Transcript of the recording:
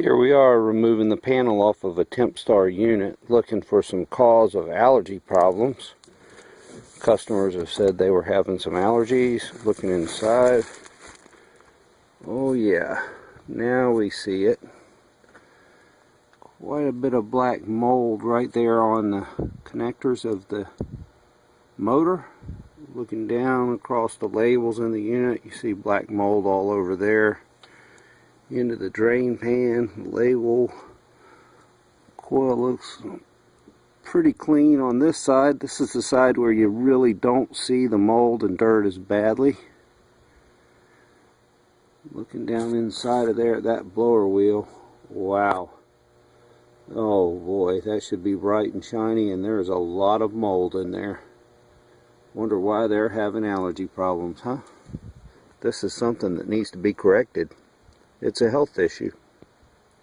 Here we are removing the panel off of a TempStar unit, looking for some cause of allergy problems. Customers have said they were having some allergies. Looking inside. Oh yeah, now we see it. Quite a bit of black mold right there on the connectors of the motor. Looking down across the labels in the unit, you see black mold all over there. Into the drain pan, label, coil looks pretty clean on this side. This is the side where you really don't see the mold and dirt as badly. Looking down inside of there at that blower wheel, wow. Oh boy, that should be bright and shiny, and there's a lot of mold in there. Wonder why they're having allergy problems, huh? This is something that needs to be corrected. It's a health issue.